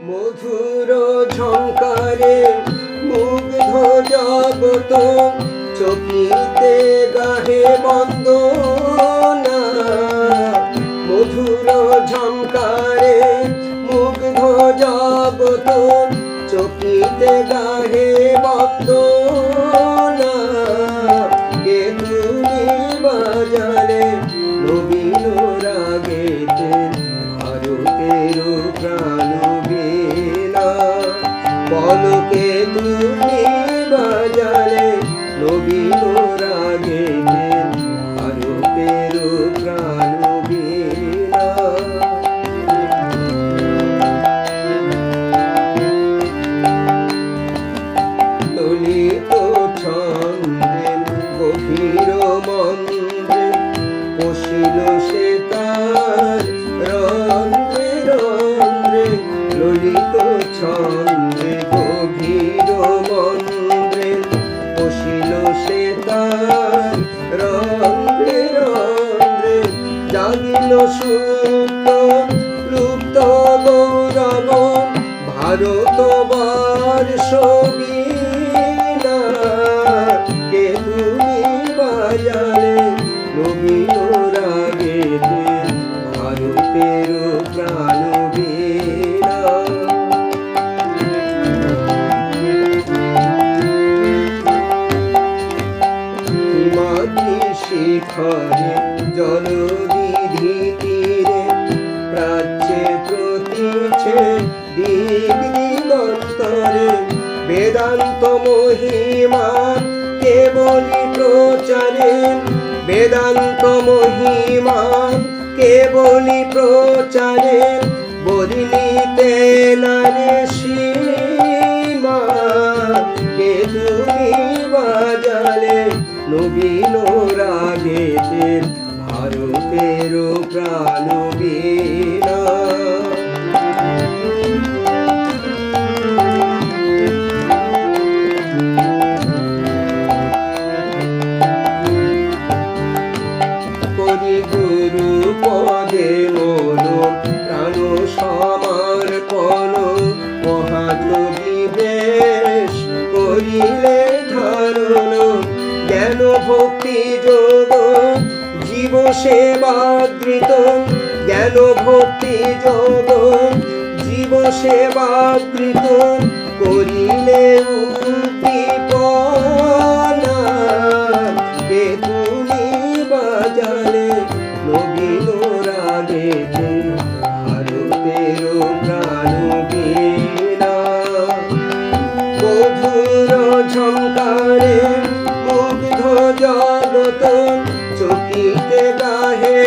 মধুর ঝঙ্কারে মুগ্ধ জগত, চকিতে গাহে বন্দনা। মধুর ঝঙ্কারে মুগ্ধ জগত, চকিতে গাহে বন্দনা। কে তুমি বাজালে নবীন রাগেতে, ভারতের প্রাণ বীণা। পলকে তুমি বাজালে নবীন রাগেতে, ভারতের প্রাণ বীণা। ললিত ছন্দে গভীর মন্দ্রে, বসিল সে তার রন্ধ্রে রন্ধ্রে। ললিত ছন্দে গভীর মন্দ্রে, বসিল সে তার রন্ধ্রে রন্ধ্রে। জাগিল সুপ্ত লুপ্ত গৌরব, ভারত বর্ষ বীণা। কে তুমি বাজালে নবীন রাগেতে, ভারতের প্রাণ বীণা। হিমাদ্রি শিখরে জলবিধি তীরে, প্রাচ্যে প্রতিছে দিক দিগন্তরে। বেদান্ত মহিমা কেবলি প্রচারে, বেদান্ত মহিমা কেবলি প্রচারে। বর্ণিতে নারে সীমা, কে তুমি বাজালে নবীন রাগেতে, ভারতের প্রাণ বীণা। করি গুরু পদে মন প্রাণ সমর্পণ, মহাযোগী বেশ করিলে ধারণ। জ্ঞান ভক্তি যোগ জীব সেবাদৃত, জ্ঞান ভক্তি যোগ জীব সেবাদৃত। করিলে উদ্দীপনা, কে তুমি বাজালে নবীন রাগেতে, ভারতের প্রাণ বীণা। মধুর ঝঙ্কারে মুগ্ধ জগত, চকিতে গাহে